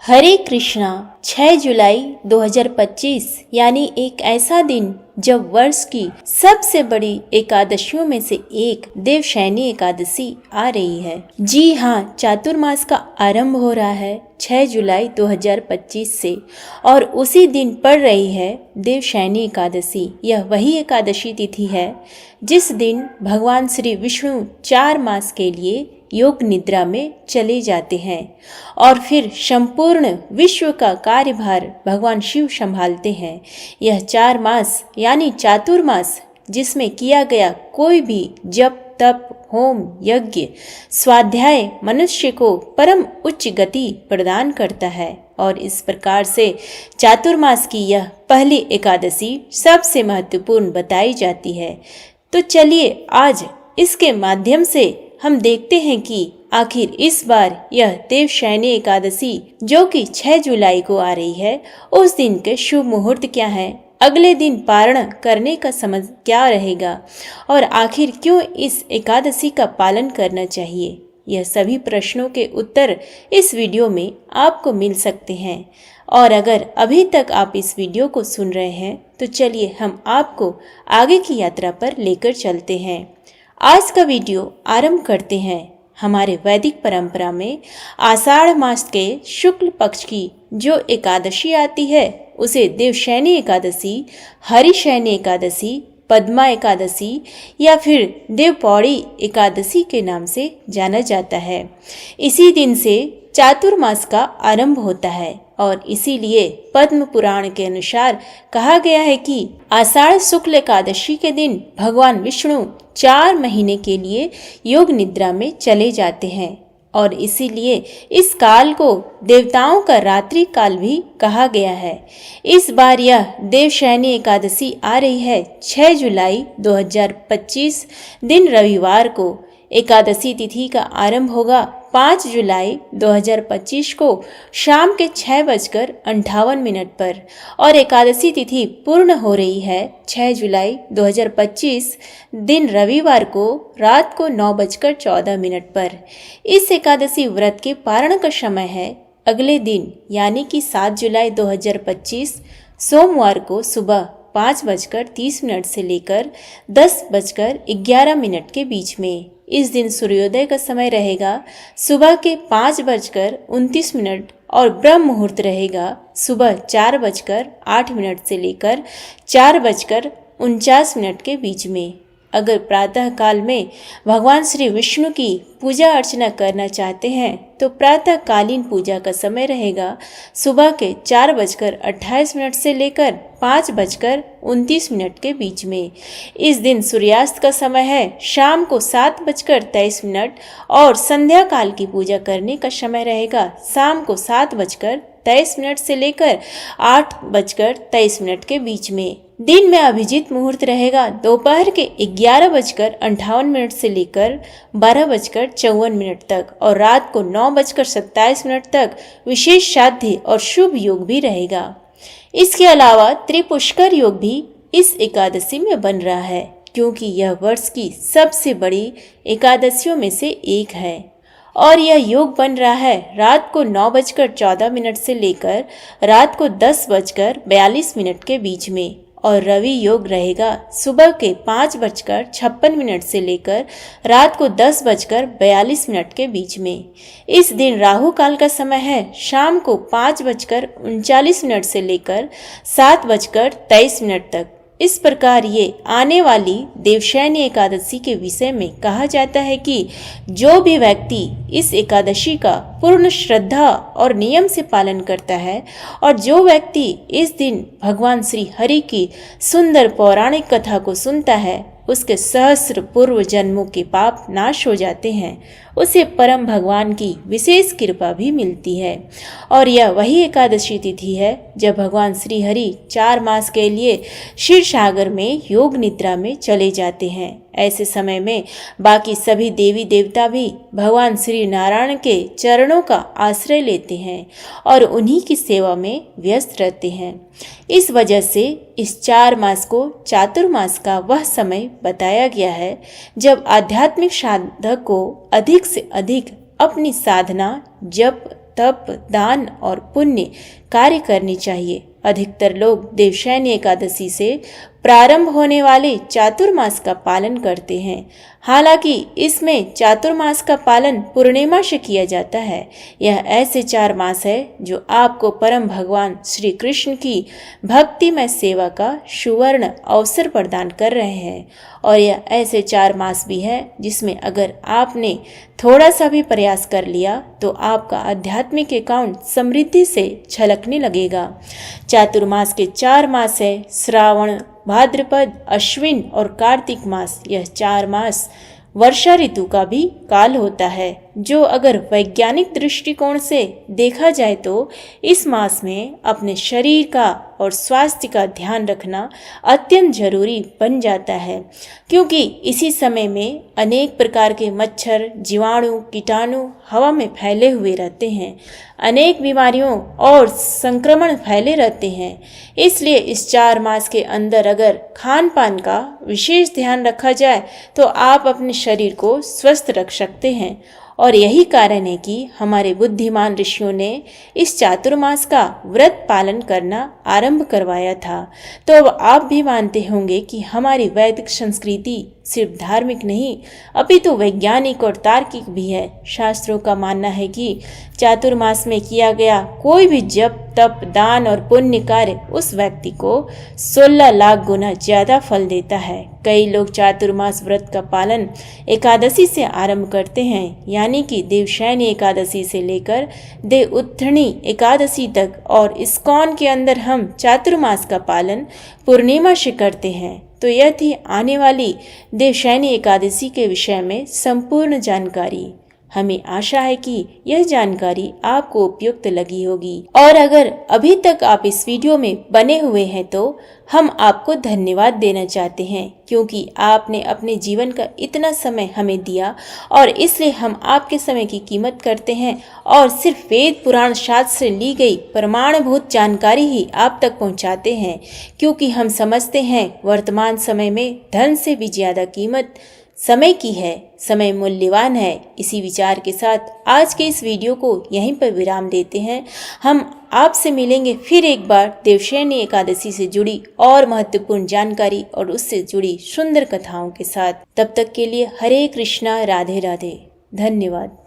हरे कृष्णा। 6 जुलाई 2025 यानी एक ऐसा दिन जब वर्ष की सबसे बड़ी एकादशियों में से एक देवशयनी एकादशी आ रही है। जी हाँ, चातुर्मास का आरंभ हो रहा है 6 जुलाई 2025 से और उसी दिन पड़ रही है देवशयनी एकादशी। यह वही एकादशी तिथि है जिस दिन भगवान श्री विष्णु 4 मास के लिए योग निद्रा में चले जाते हैं और फिर संपूर्ण विश्व का कार्यभार भगवान शिव संभालते हैं। यह 4 मास यानी चातुर्मास जिसमें किया गया कोई भी जप तप होम यज्ञ स्वाध्याय मनुष्य को परम उच्च गति प्रदान करता है और इस प्रकार से चातुर्मास की यह पहली एकादशी सबसे महत्वपूर्ण बताई जाती है। तो चलिए आज इसके माध्यम से हम देखते हैं कि आखिर इस बार यह देवशयनी एकादशी जो कि 6 जुलाई को आ रही है, उस दिन के शुभ मुहूर्त क्या है, अगले दिन पारण करने का समय क्या रहेगा और आखिर क्यों इस एकादशी का पालन करना चाहिए। यह सभी प्रश्नों के उत्तर इस वीडियो में आपको मिल सकते हैं। और अगर अभी तक आप इस वीडियो को सुन रहे हैं तो चलिए हम आपको आगे की यात्रा पर लेकर चलते हैं। आज का वीडियो आरंभ करते हैं। हमारे वैदिक परंपरा में आषाढ़ मास के शुक्ल पक्ष की जो एकादशी आती है उसे देवशयनी एकादशी, हरिशयनी एकादशी, पद्मा एकादशी या फिर देवपौड़ी एकादशी के नाम से जाना जाता है। इसी दिन से चातुर्मास का आरंभ होता है और इसीलिए पद्म पुराण के अनुसार कहा गया है कि आषाढ़ शुक्ल एकादशी के दिन भगवान विष्णु 4 महीने के लिए योग निद्रा में चले जाते हैं और इसीलिए इस काल को देवताओं का रात्रि काल भी कहा गया है। इस बार यह देवशयनी एकादशी आ रही है 6 जुलाई 2025 दिन रविवार को। एकादशी तिथि का आरंभ होगा 5 जुलाई 2025 को शाम के 6:58 पर और एकादशी तिथि पूर्ण हो रही है 6 जुलाई 2025 दिन रविवार को रात को 9:14 पर। इस एकादशी व्रत के पारण का समय है अगले दिन यानी कि 7 जुलाई 2025 सोमवार को सुबह 5:30 से लेकर 10:11 के बीच में। इस दिन सूर्योदय का समय रहेगा सुबह के 5:29 और ब्रह्म मुहूर्त रहेगा सुबह 4:08 से लेकर 4:49 के बीच में। अगर प्रातः काल में भगवान श्री विष्णु की पूजा अर्चना करना चाहते हैं तो प्रातः कालीन पूजा का समय रहेगा सुबह के 4:28 से लेकर 5:29 के बीच में। इस दिन सूर्यास्त का समय है शाम को 7:23 और संध्या काल की पूजा करने का समय रहेगा शाम को 7:23 से लेकर 8:23 के बीच में। दिन में अभिजीत मुहूर्त रहेगा दोपहर के 11:58 से लेकर 12:54 तक और रात को 9:27 तक विशेष श्राद्ध और शुभ योग भी रहेगा। इसके अलावा त्रिपुष्कर योग भी इस एकादशी में बन रहा है क्योंकि यह वर्ष की सबसे बड़ी एकादशियों में से एक है और यह योग बन रहा है रात को 9:14 से लेकर रात को 10:42 के बीच में और रवि योग रहेगा सुबह के 5:56 से लेकर रात को 10:42 के बीच में। इस दिन राहु काल का समय है शाम को 5:39 से लेकर 7:23 तक। इस प्रकार ये आने वाली देवशयनी एकादशी के विषय में कहा जाता है कि जो भी व्यक्ति इस एकादशी का पूर्ण श्रद्धा और नियम से पालन करता है और जो व्यक्ति इस दिन भगवान श्री हरि की सुंदर पौराणिक कथा को सुनता है उसके सहस्र पूर्व जन्मों के पाप नाश हो जाते हैं, उसे परम भगवान की विशेष कृपा भी मिलती है। और यह वही एकादशी तिथि है जब भगवान श्री हरि 4 मास के लिए क्षीर सागर में योग निद्रा में चले जाते हैं। ऐसे समय में बाकी सभी देवी देवता भी भगवान श्री नारायण के चरणों का आश्रय लेते हैं और उन्हीं की सेवा में व्यस्त रहते हैं। इस वजह से इस 4 मास को चातुर्मास का वह समय बताया गया है जब आध्यात्मिक साधक को अधिक से अधिक अपनी साधना जप तप, दान और पुण्य कार्य करनी चाहिए। अधिकतर लोग देवशयनी एकादशी से प्रारंभ होने वाले चातुर्मास का पालन करते हैं। हालांकि इसमें चातुर्मास का पालन पूर्णिमा से किया जाता है। यह ऐसे 4 मास है जो आपको परम भगवान श्री कृष्ण की भक्तिमय सेवा का सुवर्ण अवसर प्रदान कर रहे हैं। और यह ऐसे 4 मास भी है जिसमें अगर आपने थोड़ा सा भी प्रयास कर लिया तो आपका आध्यात्मिक अकाउंट समृद्धि से छलकने लगेगा। चातुर्मास के 4 मास है श्रावण, भाद्रपद, अश्विन और कार्तिक मास। यह 4 मास वर्षा ऋतु का भी काल होता है, जो अगर वैज्ञानिक दृष्टिकोण से देखा जाए तो इस मास में अपने शरीर का और स्वास्थ्य का ध्यान रखना अत्यंत जरूरी बन जाता है, क्योंकि इसी समय में अनेक प्रकार के मच्छर, जीवाणु, कीटाणु हवा में फैले हुए रहते हैं। अनेक बीमारियों और संक्रमण फैले रहते हैं। इसलिए इस 4 मास के अंदर अगर खान पान का विशेष ध्यान रखा जाए तो आप अपने शरीर को स्वस्थ रख सकते हैं। और यही कारण है कि हमारे बुद्धिमान ऋषियों ने इस चातुर्मास का व्रत पालन करना आरंभ करवाया था। तो अब आप भी मानते होंगे कि हमारी वैदिक संस्कृति सिर्फ धार्मिक नहीं अपितु वैज्ञानिक और तार्किक भी है। शास्त्रों का मानना है कि चातुर्मास में किया गया कोई भी जप, तप, दान और पुण्य कार्य उस व्यक्ति को 16 लाख गुना ज्यादा फल देता है। कई लोग चातुर्मास व्रत का पालन एकादशी से आरंभ करते हैं, यानी कि देवशयनी एकादशी से लेकर देव उत्थानी एकादशी तक, और इस्कॉन के अंदर हम चातुर्मास का पालन पूर्णिमा से करते हैं। तो यह थी आने वाली देवशयनी एकादशी के विषय में संपूर्ण जानकारी। हमें आशा है कि यह जानकारी आपको उपयुक्त लगी होगी, और अगर अभी तक आप इस वीडियो में बने हुए हैं तो हम आपको धन्यवाद देना चाहते हैं, क्योंकि आपने अपने जीवन का इतना समय हमें दिया और इसलिए हम आपके समय की कीमत करते हैं और सिर्फ वेद, पुराण, शास्त्र से ली गई प्रमाणभूत जानकारी ही आप तक पहुंचाते हैं, क्योंकि हम समझते हैं वर्तमान समय में धन से भी ज्यादा कीमत समय की है। समय मूल्यवान है। इसी विचार के साथ आज के इस वीडियो को यहीं पर विराम देते हैं। हम आपसे मिलेंगे फिर एक बार देवशयनी एकादशी से जुड़ी और महत्वपूर्ण जानकारी और उससे जुड़ी सुंदर कथाओं के साथ। तब तक के लिए हरे कृष्णा, राधे राधे, धन्यवाद।